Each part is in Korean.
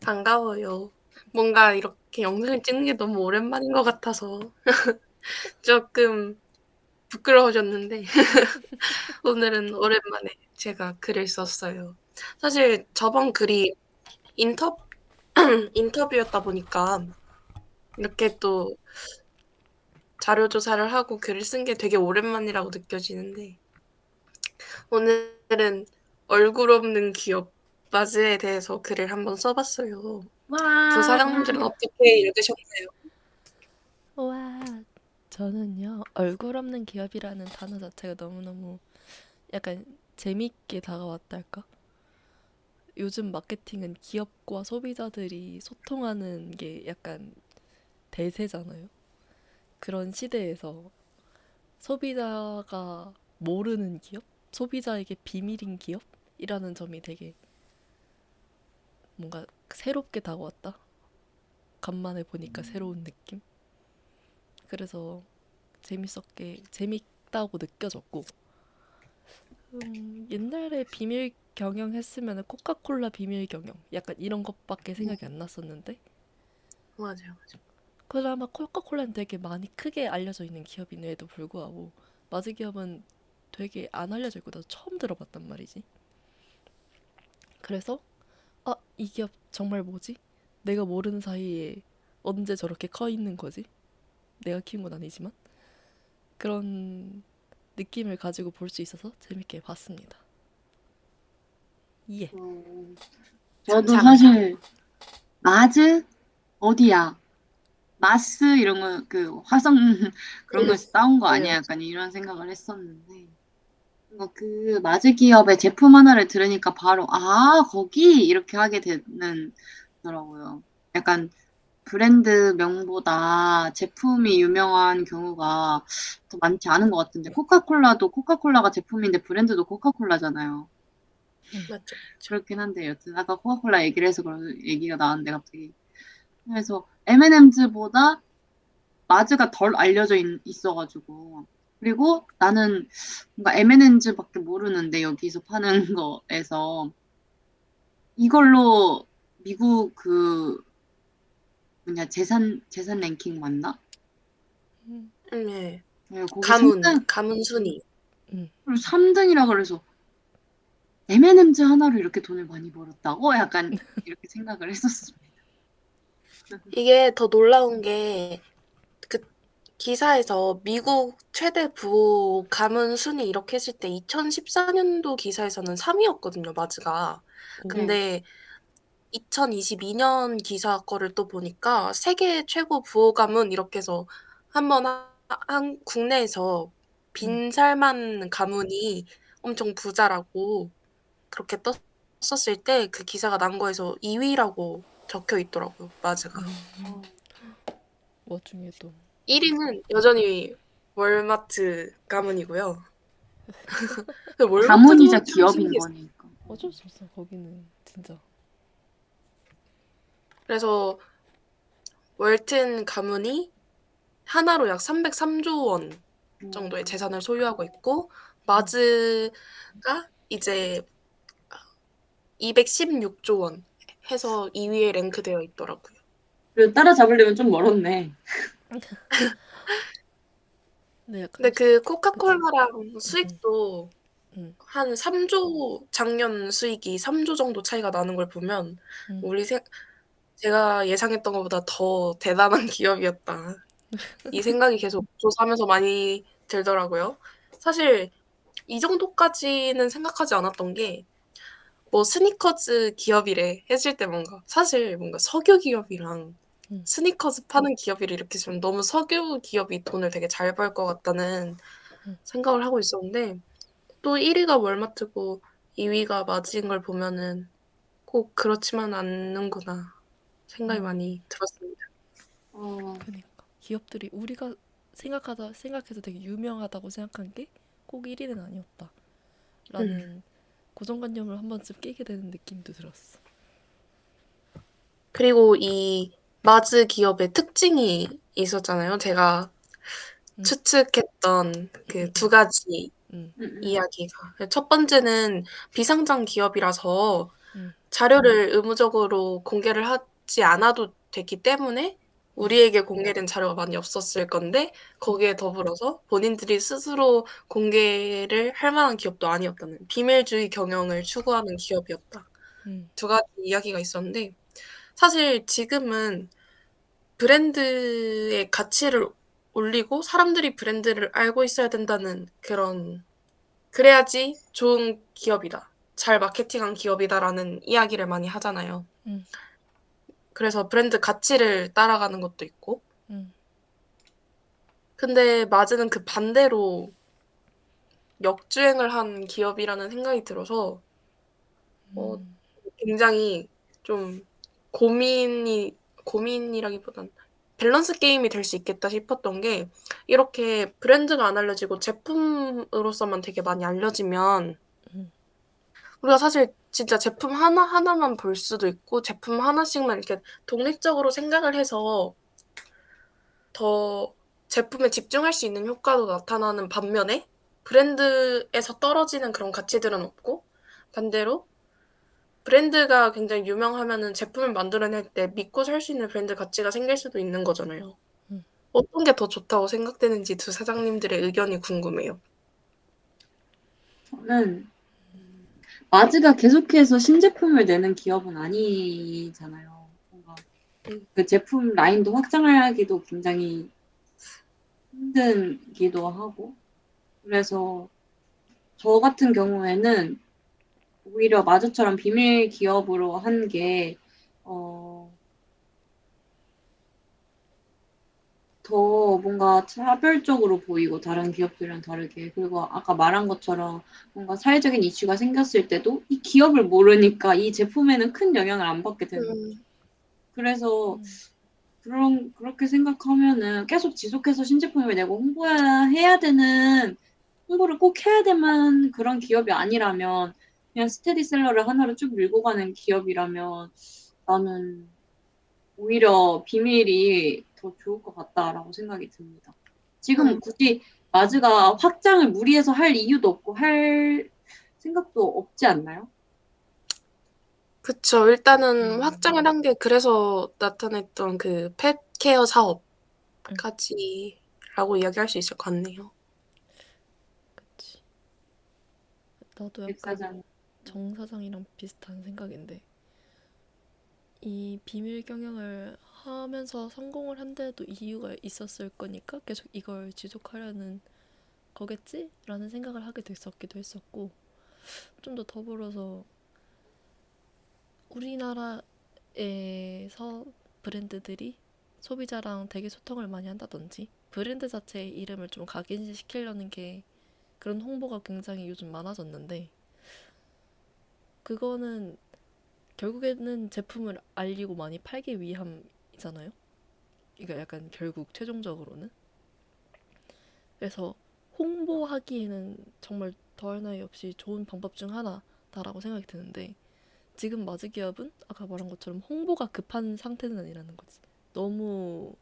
반가워요. 뭔가 이렇게 영상을 찍는 게 너무 오랜만인 것 같아서 쪼끔 부끄러워졌는데 오늘은 오랜만에 제가 글을 썼어요. 사실 저번 글이 인터 인터뷰였다 보니까 이렇게 또 자료 조사를 하고 글을 쓴 게 되게 오랜만이라고 느껴지는데 오늘은 얼굴 없는 기업 마즈에 대해서 글을 한번 써 봤어요. 와. 부사장님들은 어떻게 읽으셨나요? 와. 저는요. 얼굴 없는 기업이라는 단어 자체가 너무너무 약간 재밌게 다가왔달까? 요즘 마케팅은 기업과 소비자들이 소통하는 게 약간 대세잖아요. 그런 시대에서 소비자가 모르는 기업? 소비자에게 비밀인 기업이라는 점이 되게 뭔가 새롭게 다가왔다. 간만에 보니까 새로운 느낌? 그래서 재밌다고 느껴졌고, 옛날에 비밀 경영 했으면 코카콜라 비밀 경영 약간 이런 것밖에 생각이 안 났었는데, 맞아요, 맞아요. 그나마 코카콜라는 되게 많이 크게 알려져 있는 기업임에도 불구하고 마즈 기업은 되게 안 알려져 있고 나도 처음 들어봤단 말이지. 그래서 이 기업 정말 뭐지? 내가 모르는 사이에 언제 저렇게 커 있는 거지? 내가 키운 건 아니지만 그런 느낌을 가지고 볼 수 있어서 재밌게 봤습니다. 예. 어, 저도 감사합니다. 사실 마즈 어디야? 마스 이런 거 그 화성 그런 거에서 따온 거 네. 아니야? 약간 이런 생각을 했었는데 뭔가 그 마즈 기업의 제품 하나를 들으니까 바로 거기 이렇게 하게 되더라고요. 약간 브랜드 명보다 제품이 유명한 경우가 더 많지 않은 것 같은데 코카콜라도 코카콜라가 제품인데 브랜드도 코카콜라잖아요. 맞죠. 그렇긴 한데 여튼 아까 코카콜라 얘기를 해서 그런 얘기가 나왔는데 갑자기 그래서 M&M즈보다 마즈가 덜 알려져 있어가지고 그리고 나는 뭔가 M&M즈밖에 모르는데 여기서 파는 거에서 이걸로 미국 그 뭐냐 재산 랭킹 맞나? 네. 네, 거기 가문, 3등 가문 순위. 음. 3등이라 그래서 M&M즈 하나로 이렇게 돈을 많이 벌었다고 약간 이렇게 생각을 했었습니다. 이게 더 놀라운 게 그 기사에서 미국 최대 부호 가문 순위 이렇게 했을 때 2014년도 기사에서는 3위였거든요, 마즈가. 오. 네. 근데 2022년 기사 거를 또 보니까 세계 최고 부호 가문 이렇게 해서 한번 국내에서 빈살만 가문이 엄청 부자라고 그렇게 떴었을 때 그 기사가 난 거에서 2위라고 적혀 있더라고요, 마즈가. 와중에도 1위는 여전히 월마트 가문이고요. 근데 가문이자 월마트도 참 기업인 신기했어요. 거니까. 어쩔 수 없어. 거기는 진짜. 그래서 월튼 가문이 하나로 약 303조 원 정도의 재산을 소유하고 있고 마즈가 이제 216조 원 해서 2위에 랭크되어 있더라고요. 그리고 따라잡으려면 좀 멀었네. 네, 약간 근데 그 그치. 코카콜라랑 응, 수익도 응, 한 3조 작년 수익이 3조 정도 차이가 나는 걸 보면 응, 우리 제가 예상했던 것보다 더 대단한 기업이었다. 이 생각이 계속 조사하면서 많이 들더라고요. 사실 이 정도까지는 생각하지 않았던 게 뭐 스니커즈 기업이래 했을 때 뭔가 사실 뭔가 석유 기업이랑 응, 스니커즈 파는 기업이래 이렇게 있으면 너무 석유 기업이 돈을 되게 잘 벌 것 같다는 응. 생각을 하고 있었는데 또 1 위가 월마트고 2 위가 마즈인 걸 보면은 '꼭 그렇지만 않는구나.' 생각이 많이 들었습니다. 그니까 기업들이 우리가 생각해서 되게 유명하다고 생각한 게 꼭 1위는 아니었다. 음. 라는 고정관념을 한 번쯤 깨게 되는 느낌도 들었어. 그리고 이 마즈 기업의 특징이 있었잖아요. 제가 응, 추측했던 그 두 가지 응, 이야기가. 첫 번째는 비상장 기업이라서 응, 자료를 의무적으로 공개를 하지 않아도 됐기 때문에 우리에게 공개된 자료가 많이 없었을 건데 거기에 더불어서 본인들이 스스로 공개를 할 만한 기업도 아니었다는 비밀주의 경영을 추구하는 기업이었다. 음. 두 가지 이야기가 있었는데 사실 지금은 브랜드의 가치를 올리고 사람들이 브랜드를 알고 있어야 된다는 그런 그래야지 좋은 기업이다. 잘 마케팅한 기업이다라는 이야기를 많이 하잖아요. 음. 그래서 브랜드 가치를 따라가는 것도 있고. 음. 근데 마즈는 그 반대로 역주행을 한 기업이라는 생각이 들어서 음. 굉장히 좀 고민이라기보단 밸런스 게임이 될 수 있겠다 싶었던 게 이렇게 브랜드가 안 알려지고 제품으로서만 되게 많이 알려지면 음. 우리가 사실 진짜 제품 하나하나만 볼 수도 있고 제품 하나씩만 이렇게 독립적으로 생각을 해서 더 제품에 집중할 수 있는 효과도 나타나는 반면에 브랜드에서 떨어지는 그런 가치들은 없고 반대로 브랜드가 굉장히 유명하면은 제품을 만들어낼 때 믿고 살 수 있는 브랜드 가치가 생길 수도 있는 거잖아요. 음. 어떤 게 더 좋다고 생각되는지 두 사장님들의 의견이 궁금해요. 저는 마즈가 계속해서 신제품을 내는 기업은 아니잖아요. 뭔가 그 제품 라인도 확장하기도 굉장히 힘든기도 하고. 그래서 저 같은 경우에는 오히려 마즈처럼 비밀 기업으로 한 게, 더 뭔가 차별적으로 보이고 다른 기업들이랑 다르게. 그리고 아까 말한 것처럼 뭔가 사회적인 이슈가 생겼을 때도 이 기업을 모르니까 이 제품에는 큰 영향을 안 받게 되는 거죠. 음. 그래서 그렇게 생각하면은 계속 지속해서 신제품을 내고 홍보해야 되는, 홍보를 꼭 해야 되는 그런 기업이 아니라면 그냥 스테디셀러를 하나로 쭉 밀고 가는 기업이라면 나는 오히려 비밀이 더 좋을 것 같다라고 생각이 듭니다. 지금 굳이 마즈가 확장을 무리해서 할 이유도 없고 할 생각도 없지 않나요? 그쵸. 일단은 확장을 한 게 그래서 나타냈던 그 펫케어 사업까지라고 이야기할 수 있을 것 같네요. 그치. 나도 약간 백사장. 정 사장이랑 비슷한 생각인데 이 비밀 경영을 하면서 성공을 한 데도 이유가 있었을 거니까 계속 이걸 지속하려는 거겠지? 라는 생각을 하게 됐었기도 했었고 좀 더 더불어서 우리나라에서 브랜드들이 소비자랑 되게 소통을 많이 한다든지 브랜드 자체의 이름을 좀 각인시키려는 게 그런 홍보가 굉장히 요즘 많아졌는데 그거는 결국에는 제품을 알리고 많이 팔기 위함이잖아요. 그러니까 약간 결국 최종적으로는. 그래서 홍보하기에는 정말 더할 나위 없이 좋은 방법 중 하나다라고 생각이 드는데 지금 마즈 기업은 아까 말한 것처럼 홍보가 급한 상태는 아니라는 거지. 너무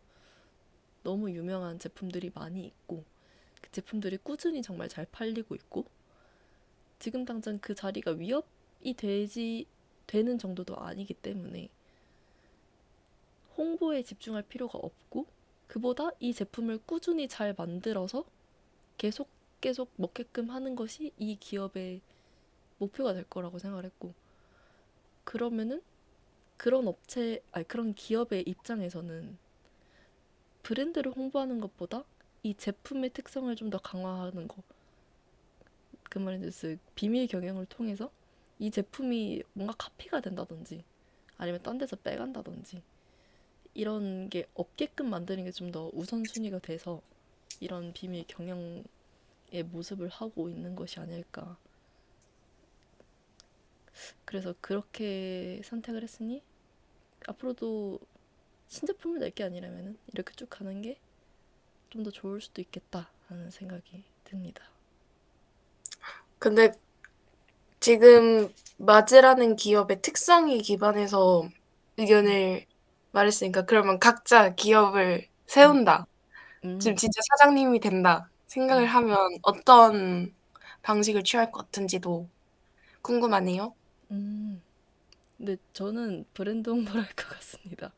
너무 유명한 제품들이 많이 있고 그 제품들이 꾸준히 정말 잘 팔리고 있고 지금 당장 그 자리가 위협이 되는 정도도 아니기 때문에 홍보에 집중할 필요가 없고 그보다 이 제품을 꾸준히 잘 만들어서 계속 먹게끔 하는 것이 이 기업의 목표가 될 거라고 생각을 했고 그러면은 그런 기업의 입장에서는 브랜드를 홍보하는 것보다 이 제품의 특성을 좀 더 강화하는 거. 그 말인즉슨 비밀 경영을 통해서 이 제품이 뭔가 카피가 된다든지 아니면 딴 데서 빼간다든지 이런 게 없게끔 만드는 게 좀 더 우선순위가 돼서 이런 비밀 경영의 모습을 하고 있는 것이 아닐까. 그래서 그렇게 선택을 했으니 앞으로도 신제품을 낼 게 아니라면 이렇게 쭉 가는 게 좀 더 좋을 수도 있겠다 하는 생각이 듭니다. 근데 지금 마즈라는 기업의 특성에 기반해서 의견을 말했으니까 그러면 각자 기업을 음. 세운다. 지금 음. 진짜 사장님이 된다 생각을 하면 어떤 방식을 취할 것 같은지도 궁금하네요. 음. 근데 저는 브랜드 홍보를 할 것 같습니다.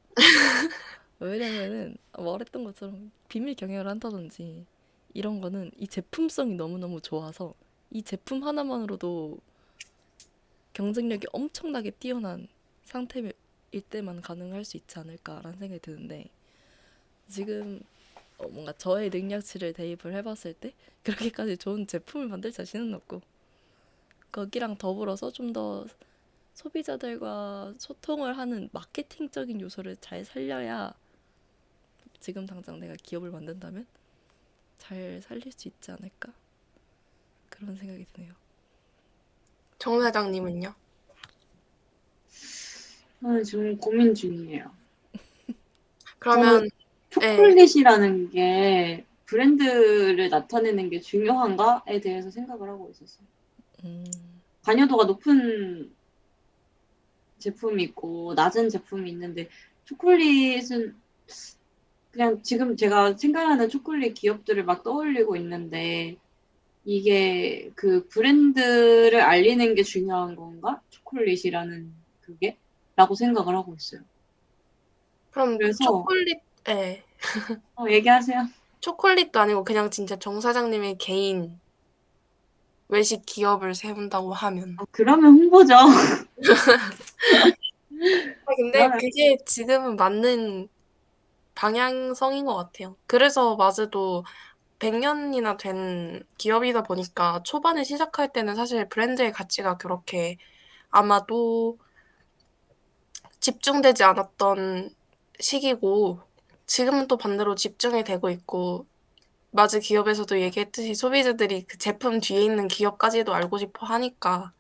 왜냐면은 말했던 것처럼 비밀 경영을 한다든지 이런 거는 이 제품성이 너무너무 좋아서 이 제품 하나만으로도 경쟁력이 엄청나게 뛰어난 상태일 때만 가능할 수 있지 않을까라는 생각이 드는데 지금 뭔가 저의 능력치를 대입을 해봤을 때 그렇게까지 좋은 제품을 만들 자신은 없고 거기랑 더불어서 좀 더 소비자들과 소통을 하는 마케팅적인 요소를 잘 살려야 지금 당장 내가 기업을 만든다면 잘 살릴 수 있지 않을까 그런 생각이 드네요. 정 사장님은요? 지금 고민 중이에요. 저는 그러면 네. 초콜릿이라는 게 브랜드를 나타내는 게 중요한가에 대해서 생각을 하고 있었어요. 관여도가 높은 제품이 있고 낮은 제품이 있는데 초콜릿은 그냥 지금 제가 생각하는 초콜릿 기업들을 막 떠올리고 있는데 이게 그 브랜드를 알리는 게 중요한 건가? 초콜릿이라는 그게? 라고 생각을 하고 있어요. 그럼 그래서 초콜릿, 예. 얘기하세요. 초콜릿도 아니고 그냥 진짜 정 사장님의 개인 외식 기업을 세운다고 하면. 그러면 홍보죠. 근데 그러면 그게 지금은 맞는 방향성인 것 같아요. 그래서 마즈도 100년이나 된 기업이다 보니까 초반에 시작할 때는 사실 브랜드의 가치가 그렇게 아마도 집중되지 않았던 시기고 지금은 또 반대로 집중이 되고 있고 마즈 기업에서도 얘기했듯이 소비자들이 그 제품 뒤에 있는 기업까지도 알고 싶어 하니까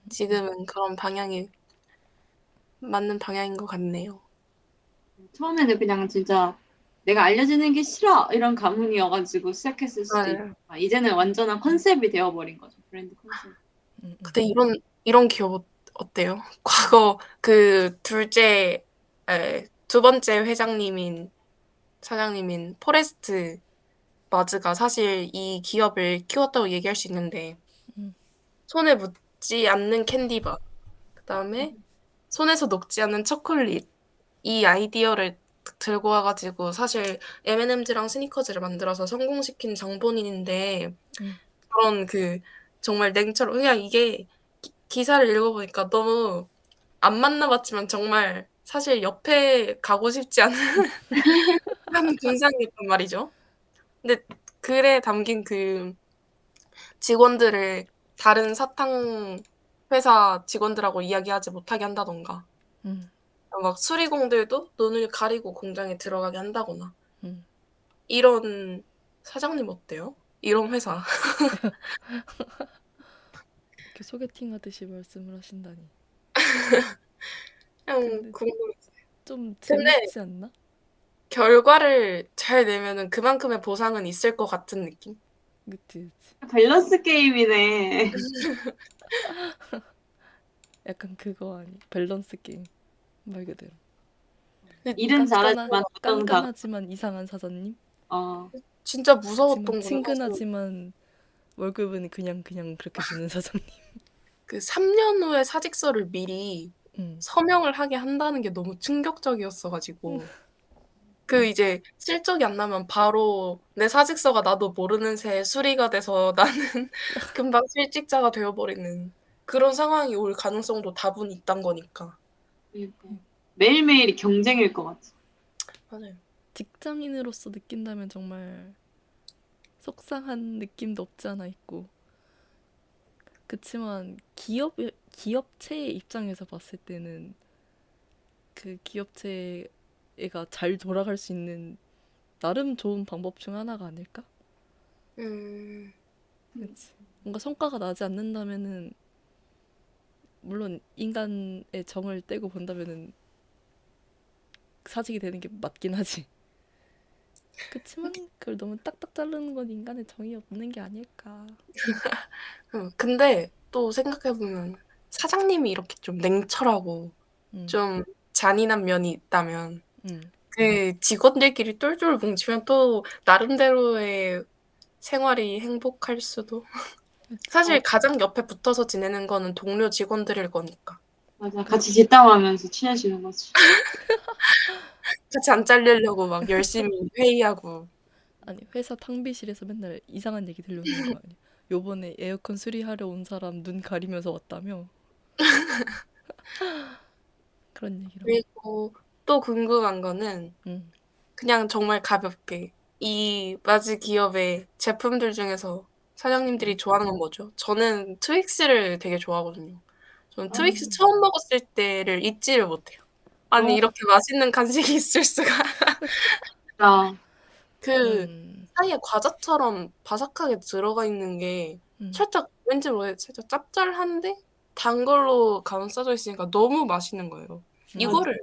지금은 그런 방향이 맞는 방향인 것 같네요. 처음에는 그냥 진짜 내가 알려지는 게 싫어 이런 가문이어가지고 시작했을 수도 있고 맞아요. 이제는 완전한 컨셉이 되어버린 거죠. 브랜드 컨셉. 근데 이런 기업 어때요? 과거 그 둘째, 두 번째 회장님인 사장님인 포레스트 마즈가 사실 이 기업을 키웠다고 얘기할 수 있는데 손에 묻지 않는 캔디바, 그다음에 손에서 녹지 않는 초콜릿 이 아이디어를 들고 와 가지고 사실 M&Ms랑 스니커즈를 만들어서 성공시킨 장본인인데 그런 그 정말 냉철 그냥 이게 기사를 읽어보니까 너무 안 만나봤지만 정말 사실 옆에 가고 싶지 않은 하는 군상이었단 말이죠. 근데 글에 담긴 그 직원들을 다른 사탕 회사 직원들하고 이야기하지 못하게 한다던가 막 수리공들도 눈을 가리고 공장에 들어가게 한다거나 이런 사장님 어때요? 이런 회사. 이렇게 소개팅 하듯이 말씀을 하신다니. 그냥 근데 궁금했어요. 좀 근데 재밌지 않나? 결과를 잘 내면은 그만큼의 보상은 있을 것 같은 느낌? 그치, 그치. 밸런스 게임이네. 약간 그거 아니? 밸런스 게임 말 그대로. 근데 일은 잘하지만 노동은 깐깐하지만 이상한 사장님? 어, 진짜 그치만 무서웠던 거는 사실 친근하지만 월급은 그냥 그렇게 주는 사장님. 그 3년 후에 사직서를 미리 음. 서명을 하게 한다는 게 너무 충격적이었어 가지고 그 이제 실적이 안 나면 바로 내 사직서가 나도 모르는 새에 수리가 돼서 나는 금방 실직자가 되어 버리는 그런 상황이 올 가능성도 다분히 있단 거니까. 그러니까 매일매일이 경쟁일 것 같아. 맞아요. 직장인으로서 느낀다면 정말 속상한 느낌도 없지 않아 있고. 그치만 기업체의 입장에서 봤을 때는 그 기업체가 잘 돌아갈 수 있는 나름 좋은 방법 중 하나가 아닐까? 음. 그치. 뭔가 성과가 나지 않는다면은 물론 인간의 정을 떼고 본다면은 사직이 되는 게 맞긴 하지. 그치만 그걸 너무 딱딱 자르는 건 인간의 정이 없는 게 아닐까. 근데 또 생각해 보면 사장님이 이렇게 좀 냉철하고 음, 좀 잔인한 면이 있다면 음. 그 직원들끼리 똘똘 뭉치면 또 나름대로의 생활이 행복할 수도. 그치. 어, 사실 가장 옆에 붙어서 지내는 거는 동료 직원들일 거니까. 맞아. 같이 뒷담화하면서 친해지는 거지. 같이 안 잘리려고 막 열심히 회의하고. 아니 회사 탕비실에서 맨날 이상한 얘기 들려오는 거 아니야? 요번에 에어컨 수리하러 온 사람 눈 가리면서 왔다며? 그런 얘기라고. 그리고 또 궁금한 거는 응. 그냥 정말 가볍게 이 마즈 기업의 제품들 중에서 사장님들이 좋아하는 건 뭐죠? 저는 트윅스를 되게 좋아하거든요. 저는 아, 트윅스 처음 먹었을 때를 잊지를 못해요. 아니 어, 이렇게 맛있는 간식이 있을 수가. 진짜. 그 저는 사이에 과자처럼 바삭하게 들어가 있는 게 음. 살짝 왠지 모르게 살짝 짭짤한데 단 걸로 감싸져 있으니까 너무 맛있는 거예요. 맞아. 이거를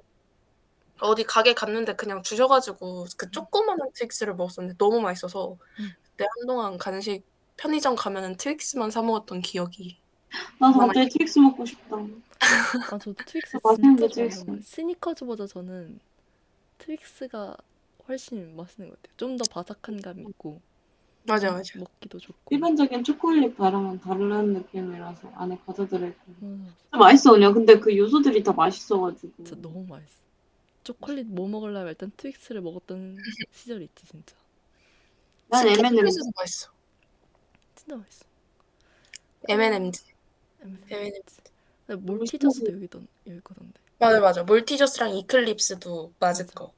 어디 가게 갔는데 그냥 주셔 가지고 그 조그마한 트윅스를 먹었었는데 너무 맛있어서 음. 그때 한동안 간식 편의점 가면은 트윅스만 사 먹었던 기억이 나 남아 갑자기 트윅스 먹고 싶다. 아, 저도 트윅스 진짜 맛있는데, 좋아한단 트윅스. 말이에요. 스니커즈보다 저는 트윅스가 훨씬 맛있는 것 같아요. 좀 더 바삭한 감이 있고 맞아, 맞아. 먹기도 좋고. 일반적인 초콜릿 바르면 다른 느낌이라서 안에 과자 들어있고. 맞아. 진짜 맛있어, 그냥. 근데 그 요소들이 다 맛있어가지고. 진짜 너무 맛있어. 초콜릿 뭐 먹으려면 일단 트윅스를 먹었던 시절이 있지 진짜. 난 M&M's. 스키트리스도 맛있어. 진짜 맛있어. M&M's. M&M. M&M's. 근데 너무 몰티저스도 신나고. 여기 거던데. 맞아, 맞아. 몰티저스랑 이클립스도 맞을 맞아. 거.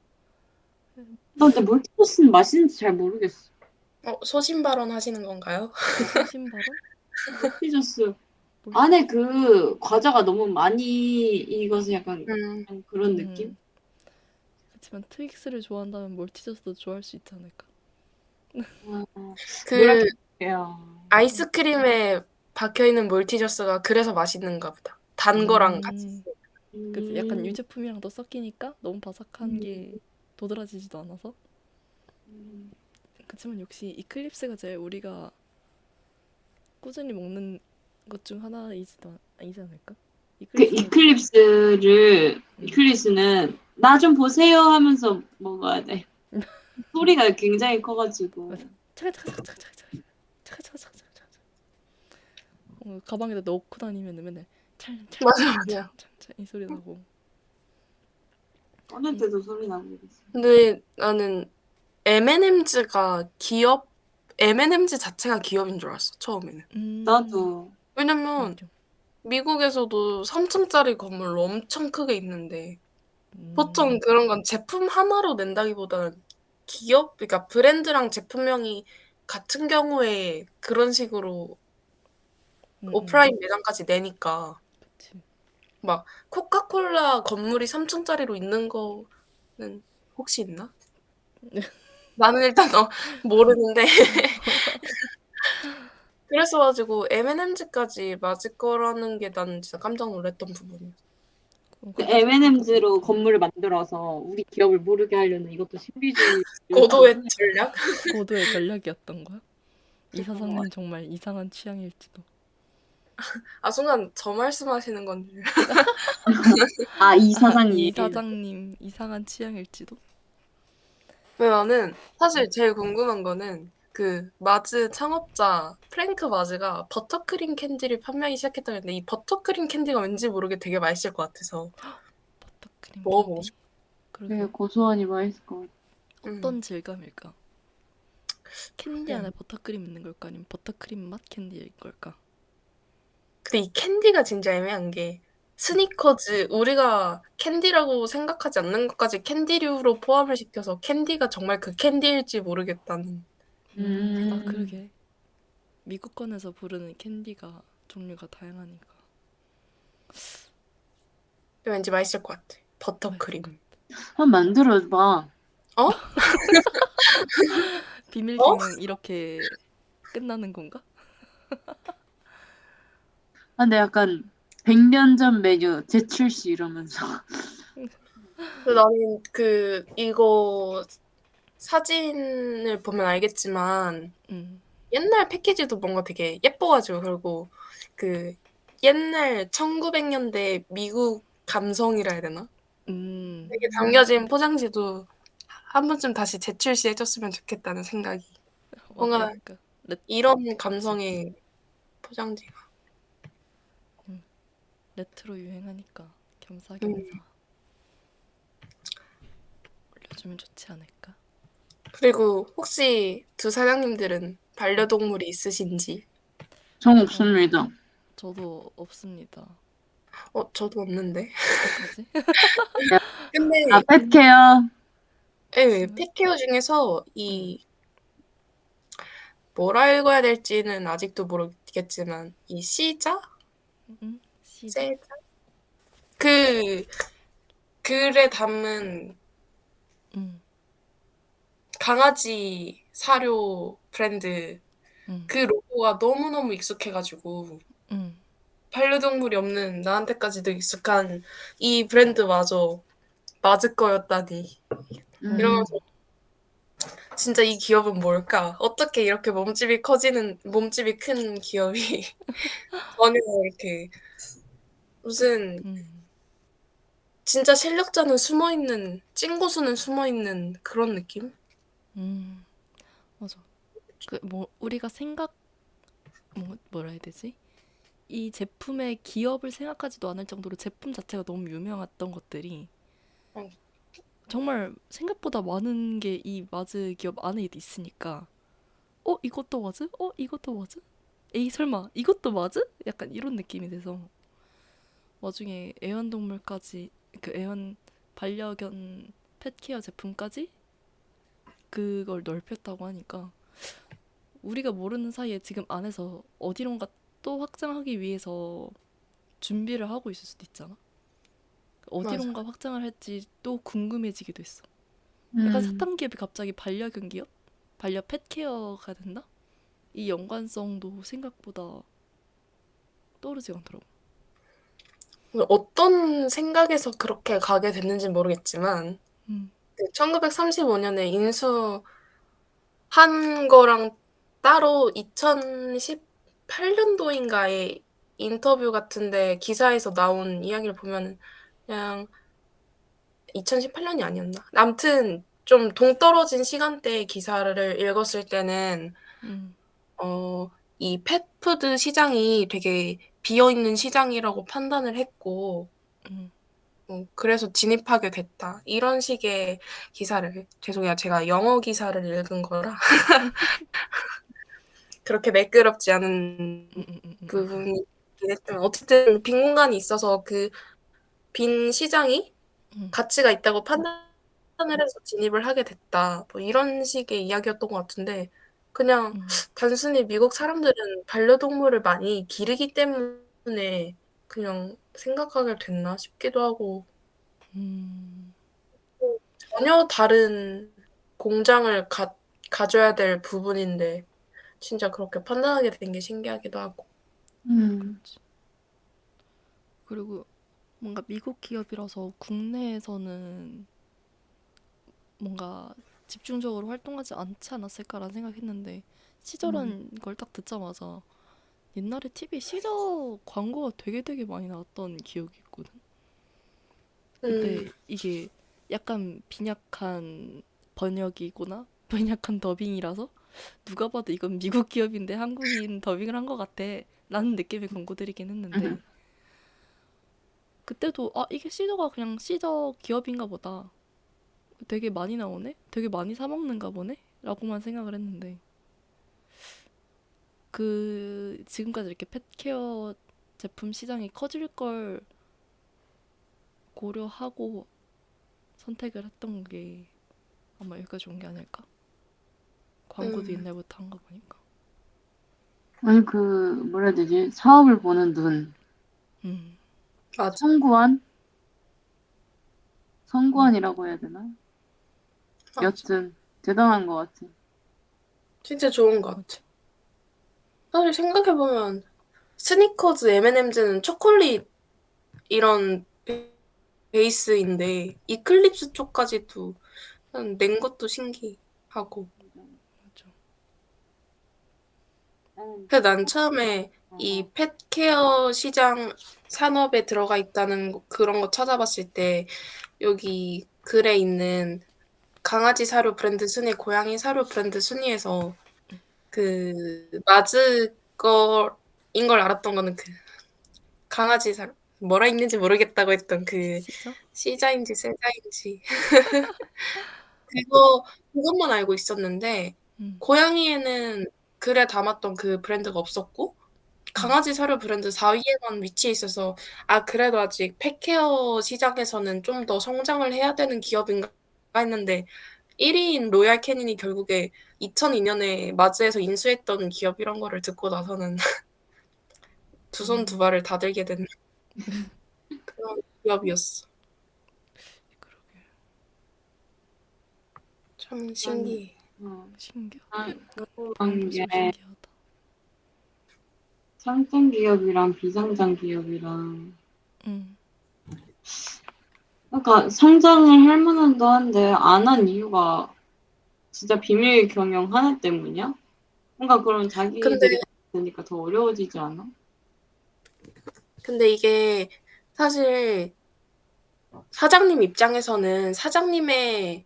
나 근데 몰티소스는 맛있는지 잘 모르겠어. 소신 발언 하시는 건가요? 소신 발언? 몰티소스. 몰티. 안에 그 과자가 너무 많이 익어서 약간 음. 그런 느낌? 그렇지만 트윅스를 좋아한다면 몰티저스도 좋아할 수 있지 않을까? 아, 그 뭐랄게요. 아이스크림에 박혀 있는 몰티저스가 그래서 맛있는가 보다. 단 거랑 같이 음, 쓰. 그치. 약간 음, 유제품이랑 또 섞이니까 너무 바삭한 게 음, 도드라지지도 않아서. 음. 그렇지만 역시 이클립스가 제일 우리가 꾸준히 먹는 것 중 아니지 않을까? 그 이클립스는 음, 이클립스는 나 좀 보세요 하면서 먹어야 돼. 소리가 굉장히 커가지고. 맞아. 차가차가차가차가차가 차가차가차가차가 가방에다 넣고 다니면 맨날 맞아, 맞아. 찰찰찰찰찰찰 이 소리 나고. 꺼낼 이 때도 소리 나고 그랬어. 근데 나는 M&Ms가 기업 M&M's 자체가 기업인 줄 알았어, 처음에는. 나도. 왜냐면 맞아. 미국에서도 3층짜리 건물 엄청 크게 있는데 보통 음, 그런 건 제품 하나로 낸다기보다는 기업, 그러니까 브랜드랑 제품명이 같은 경우에 그런 식으로 오프라인 매장까지 내니까 그치. 막 코카콜라 건물이 3층짜리로 있는 거는 혹시 있나? 나는 일단 모르는데 그래서 가지고 M&Ms까지 맞을 거라는 게 나는 진짜 깜짝 놀랐던 부분이야. 그럼 그 그러니까 M&Ms로 건물을 만들어서 우리 기업을 모르게 하려는 이것도 신비주의 고도의 전략? 고도의 전략이었던 거야? 이 그랬던 것 같아. 사장님 정말 이상한 취향일지도. 아 순간 저 말씀하시는 건 줄. 아, 이 이 사장님. 사장님 이상한 취향일지도. 근데 나는 사실 제일 궁금한 거는 그 마즈 창업자 프랭크 마즈가 버터크림 캔디를 판매하기 시작했다는데 이 버터크림 캔디가 왠지 모르게 되게 맛있을 것 같아서 버터크림 먹어보고 캔디. 싶어. 되게 그러게. 고소하니 맛있을 것 같아. 어떤 질감일까? 캔디 그래. 안에 버터크림 있는 걸까? 아니면 버터크림 맛 캔디일 걸까? 근데 이 캔디가 진짜 애매한 게 스니커즈 우리가 캔디라고 생각하지 않는 것까지 캔디류로 포함을 시켜서 캔디가 정말 그 캔디일지 모르겠다는. 아 음, 그러게. 미국권에서 부르는 캔디가 종류가 다양하니까 왠지 맛있을 것 같아. 맛있을 것 버터크림. 같아. 한번 만들어봐. 어? 비밀 어? 경영 이렇게 끝나는 건가? 아, 근데 약간 100년 전 메뉴 재출시 이러면서. 근데 나는 이거 사진을 보면 알겠지만 음, 옛날 패키지도 뭔가 되게 예뻐가지고 그리고 그 옛날 1900년대 미국 감성이라 해야 되나? 되게 담겨진 포장지도 한 번쯤 다시 재출시해줬으면 좋겠다는 생각이. 맞아. 뭔가 그러니까 이런 그치. 감성의 포장지가. 레트로 유행하니까 겸사겸사 올려주면 좋지 않을까? 그리고 혹시 두 사장님들은 반려동물이 있으신지? 정 어, 없습니다. 저도 없습니다. 저도 없는데. 어떡하지? 아, 근데 펫케어. 없으면? 펫케어 중에서 응, 이 뭐라 읽어야 될지는 아직도 모르겠지만 이 시자? 응, 시작. 세자? 그 글에 담은 응, 강아지 사료 브랜드 응, 그 로고가 너무너무 익숙해가지고 응, 반려동물이 없는 나한테까지도 익숙한 이 브랜드마저 맞을 거였다니. 음, 이러면서 진짜 이 기업은 뭘까? 어떻게 이렇게 몸집이 큰 기업이 전혀 이렇게 무슨 응, 진짜 실력자는 숨어있는, 찐고수는 숨어있는 그런 느낌? 응. 맞아. 그 뭐 우리가 뭐라 해야 되지? 이 제품의 기업을 생각하지도 않을 정도로 제품 자체가 너무 유명했던 것들이 어, 정말 생각보다 많은 게 이 마즈 기업 안에 있으니까 이것도 마즈? 이것도 마즈? 에이 설마 이것도 마즈? 약간 이런 느낌이 돼서 와중에 애완동물까지 그 애완 반려견 펫케어 제품까지 그걸 넓혔다고 하니까 우리가 모르는 사이에 지금 안에서 어디론가 또 확장하기 위해서 준비를 하고 있을 수도 있잖아. 맞아. 어디론가 확장을 할지 또 궁금해지기도 했어. 약간 음, 사탕 기업이 갑자기 반려견 기업? 반려 펫케어가 된다? 이 연관성도 생각보다 떠오르지 않더라고. 어떤 생각에서 그렇게 가게 됐는지 모르겠지만, 음, 1935년에 인수한 거랑 따로 2018년도인가에 인터뷰 같은데 기사에서 나온 이야기를 보면 그냥 2018년이 아니었나? 아무튼 좀 동떨어진 시간대의 기사를 읽었을 때는 음, 어, 이 펫푸드 시장이 되게 비어있는 시장이라고 판단을 했고, 음, 그래서 진입하게 됐다. 이런 식의 기사를, 죄송해요. 제가 영어 기사를 읽은 거라 그렇게 매끄럽지 않은 음, 음, 음, 음, 음, 부분이 있긴 했지만, 어쨌든 빈 공간이 있어서 그 빈 시장이 음, 가치가 있다고 판단을 해서 진입을 하게 됐다. 뭐 이런 식의 이야기였던 것 같은데, 그냥 음, 단순히 미국 사람들은 반려동물을 많이 기르기 때문에 그냥 생각하게 됐나 싶기도 하고, 음, 전혀 다른 공장을 가져야 될 부분인데, 진짜 그렇게 판단하게 된 게 신기하기도 하고. 음, 그렇지. 그리고 뭔가 미국 기업이라서 국내에서는 뭔가 집중적으로 활동하지 않지 않았을까라는 생각했는데 음, 시저라는 걸 딱 듣자마자 옛날에 TV에 시저 광고가 되게 많이 나왔던 기억이 있거든. 음, 근데 이게 약간 빈약한 번역이거나 빈약한 더빙이라서 누가 봐도 이건 미국 기업인데 한국인 더빙을 한 것 같아 라는 느낌의 광고들이긴 했는데 음, 그때도 이게 시저가 그냥 시저 기업인가 보다. 되게 많이 나오네? 되게 많이 사 먹는가 보네? 라고만 생각을 했는데 그 지금까지 이렇게 펫케어 제품 시장이 커질 걸 고려하고 선택을 했던 게 아마 여기까지 온 게 아닐까? 광고도 음, 옛날부터 한 거 보니까. 아니, 뭐라 해야 되지? 사업을 보는 눈. 음, 맞아, 성구한? 음, 성구한이라고 해야 되나? 맞아. 여튼, 대단한 것 같아. 진짜 좋은 것 맞아. 같아. 사실 생각해보면 스니커즈, M&M즈는 초콜릿 이런 베이스인데 이클립스 쪽까지도 낸 것도 신기하고. 맞아. 나는 그래서 난 처음에 어, 이 펫케어 시장 산업에 들어가 있다는 그런 거 찾아봤을 때 여기 글에 있는 강아지 사료 브랜드 순위, 고양이 사료 브랜드 순위에서 그 마즈 거인 걸 알았던 거는 그 강아지 사료. 뭐라 읽는지 모르겠다고 했던 그 시저? 시자인지 세자인지 그것만 알고 있었는데 음, 고양이에는 글에 담았던 그 브랜드가 없었고 음, 강아지 사료 브랜드 4위에만 위치해 있어서 아 그래도 아직 펫케어 시장에서는 좀 더 성장을 해야 되는 기업인가 했는데 1위인 로얄 캐닌이 결국에 2002년에 마즈에서 인수했던 기업이란 거를 듣고 나서는 두 손 두 발을 다 들게 된 그런 기업이었어. 그러게. 참 난, 신기해. 신기하다. 그런 궁금한 게 모습이 신기하다. 상장 기업이랑 비상장 기업이랑 음, 그러니까 상장을 할 만한도 한데 안 한 이유가 진짜 비밀 경영 하나 때문이야? 뭔가 그럼 근데 자기들이 되니까 더 어려워지지 않아? 이게 사실 사장님 입장에서는 사장님의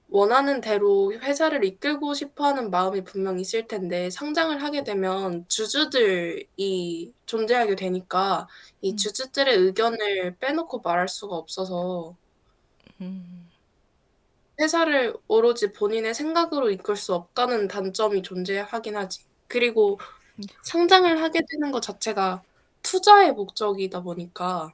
원하는 대로 회사를 이끌고 싶어 하는 마음이 분명 있을 텐데 상장을 하게 되면 주주들이 존재하게 되니까 이 음, 주주들의 의견을 빼놓고 말할 수가 없어서 음, 회사를 오로지 본인의 생각으로 이끌 수 없다는 단점이 존재하긴 하지. 그리고 상장을 하게 되는 것 자체가 투자의 목적이다 보니까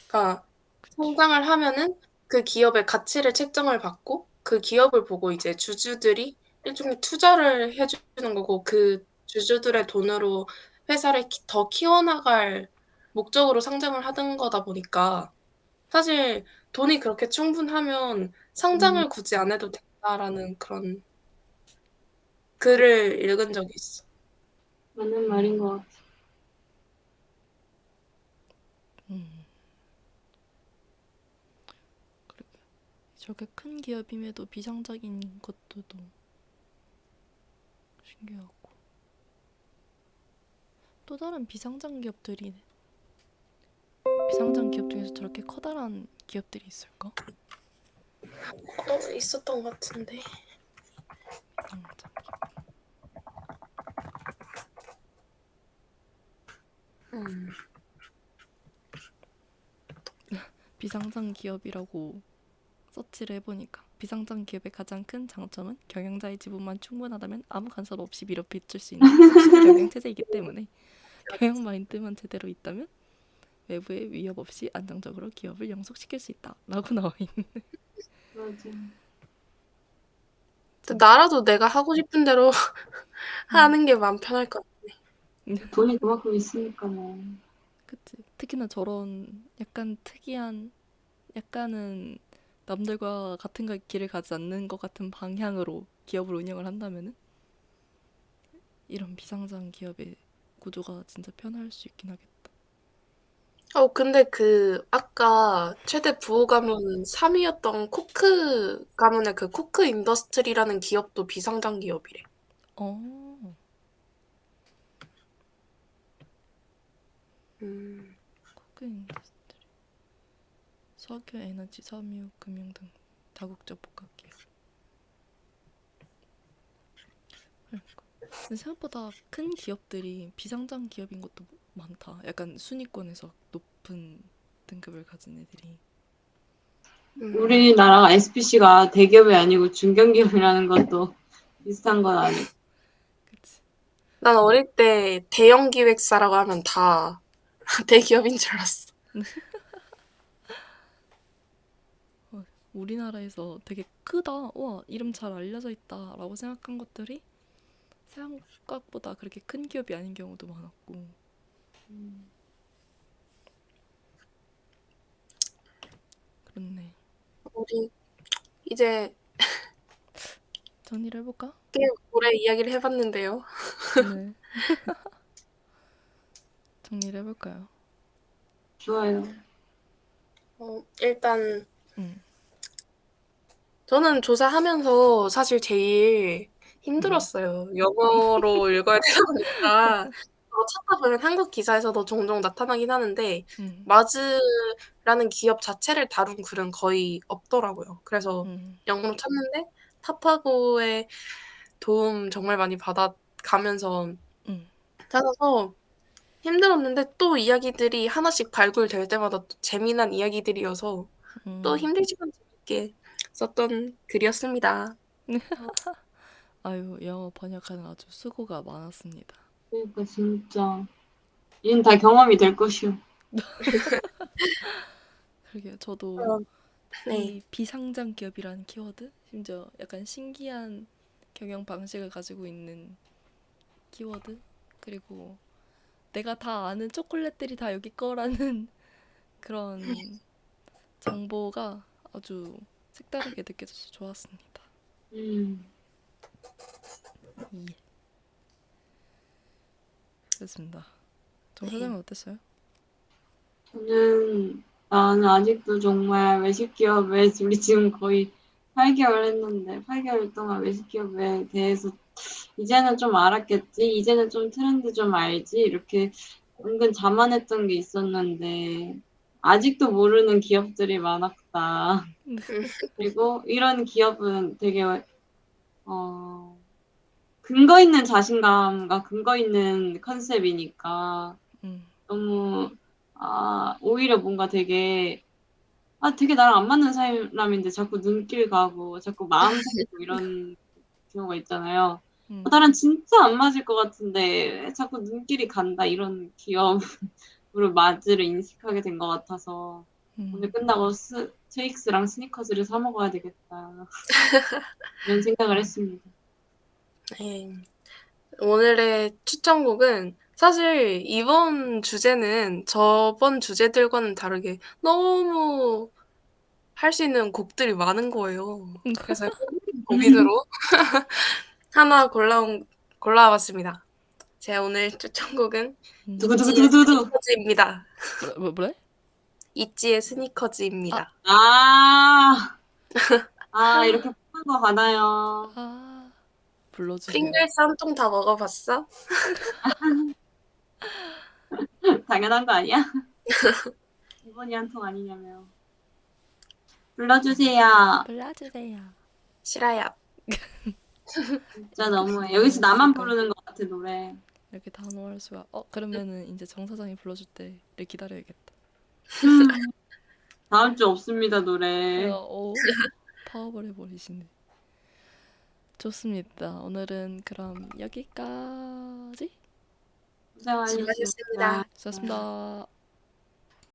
그러니까 그치. 성장을 하면은 그 기업의 가치를 책정을 받고 그 기업을 보고 이제 주주들이 일종의 투자를 해 주는 거고 그 주주들의 돈으로 회사를 더 키워나갈 목적으로 상장을 하는 거다 보니까 사실 돈이 그렇게 충분하면 음, '상장을 굳이 안 해도 된다.'라는 그런 글을 읽은 적이 있어. 맞는 말인 것 같아. 음, 그러게. 저게 큰 기업임에도 비상적인 것도 또 신기하고. 또 다른 비상장 기업들이 비상장 기업 중에서 저렇게 커다란 기업들이 있을까? 있었던 것 같은데. 비상장 기업. 음. 비상장 기업이라고 서치를 해보니까 비상장 기업의 가장 큰 장점은 경영자의 지분만 충분하다면 아무 간섭 없이 밀어붙일 수 있는 혁신 경영 체제이기 때문에 경영 마인드만 제대로 있다면 외부의 위협 없이 안정적으로 기업을 영속시킬 수 있다 라고 나와 있는. 맞아. 나라도 내가 하고 싶은 대로 음. 하는 게 마음 편할 것 같아. 돈이 그만큼 있으니까 뭐. 그치. 특히나 저런 약간 특이한, 약간은 남들과 같은 길을 가지 않는 것 같은 방향으로 기업을 운영을 한다면은 이런 비상장 기업의 구조가 진짜 편할 수 있긴 하겠다. 근데 아까 최대 부호 가문 3위였던 코크 가문의 그 코크 인더스트리라는 기업도 비상장 기업이래. 어, 음. 코크 인더스트리, 석유, 에너지, 섬유, 금융 등 다국적 복합 기업. 그러니까. 근데 생각보다 큰 기업들이 비상장 기업인 것도 많다. 약간 순위권에서 높은 등급을 가진 애들이. 음. 우리나라가 SPC가 대기업이 아니고 중견기업이라는 것도 비슷한 건 아닐까. 그치. 난 어릴 때 대형 기획사라고 하면 다 대기업인 줄 알았어. 우리나라에서 되게 크다, 와, 이름 잘 알려져 있다 라고 생각한 것들이 생각보다 그렇게 큰 기업이 아닌 경우도 많았고. 그렇네. 우리 이제 정리를 해볼까? 꽤 오래 이야기를 해봤는데요. 네. 정리를 해볼까요? 좋아요. 일단 응, 저는 조사하면서 사실 제일 응, 힘들었어요. 영어로 읽어야 되다 보니까 찾다 보면 한국 기사에서도 종종 나타나긴 하는데 응, 마즈라는 기업 자체를 다룬 글은 거의 없더라고요. 그래서 응, 영어로 찾는데 파파고의 도움 정말 많이 받아가면서 응, 찾아서 힘들었는데 또 이야기들이 하나씩 발굴될 때마다 또 재미난 이야기들이어서 또 힘들지만 재밌게 썼던 글이었습니다. 아유, 영어 번역하는 아주 수고가 많았습니다. 그러니까 진짜 이는 다 경험이 될 것이오. 그러게요. 저도 어, 네. 이 비상장 기업이라는 키워드, 심지어 약간 신기한 경영 방식을 가지고 있는 키워드, 그리고 내가 다 아는 초콜릿들이 다 여기 거라는 그런 정보가 아주 색다르게 느껴져서 좋았습니다. 음. 예, 그렇습니다. 정 네. 사장은 어땠어요? 나는 아직도 정말 외식 기업에 우리 지금 거의 8개월 했는데 8개월 동안 외식 기업에 대해서 이제는 좀 알았겠지, 이제는 좀 트렌드 좀 알지 이렇게 은근 자만했던 게 있었는데 아직도 모르는 기업들이 많았다. 그리고 이런 기업은 되게 근거 있는 자신감과 근거 있는 컨셉이니까 음, 너무 오히려 뭔가 되게 나랑 안 맞는 사람인데 자꾸 눈길 가고 자꾸 마음 생기고 이런 경우가 있잖아요. 음, 나랑 진짜 안 맞을 것 같은데 왜 자꾸 눈길이 간다 이런 기업으로 맞이를 인식하게 된 것 같아서 오늘 끝나고 트윅스랑 스니커즈를 사 먹어야 되겠다 이런 생각을 했습니다. 네. 오늘의 추천곡은 사실 이번 주제는 저번 주제들과는 다르게 너무 할 수 있는 곡들이 많은 거예요. 그래서 고비드로 하나 골라왔습니다. 제 오늘 추천곡은 있지의 두구두구두구두구. 스니커즈입니다. 뭐래? 있지의 아, 스니커즈입니다. 아, 이렇게 푸는 거 가나요? 아, 불러주세요. 프링글스 한 통 다 먹어봤어? 당연한 거 아니야? 이번이 한 통 아니냐며. 불러주세요. 불러주세요. 싫어요. 진짜 이렇게 너무해. 여기서 단호할 나만 수가. 부르는 것 같아, 노래. 이렇게 단호할 수가. 그러면은 이제 정 사장이 불러줄 때를 기다려야겠다. 다음 주 없습니다, 노래. 파워볼 해버리시네. 좋습니다. 오늘은 그럼 여기까지. 고생하셨습니다. 수고하셨습니다. 수고하셨습니다.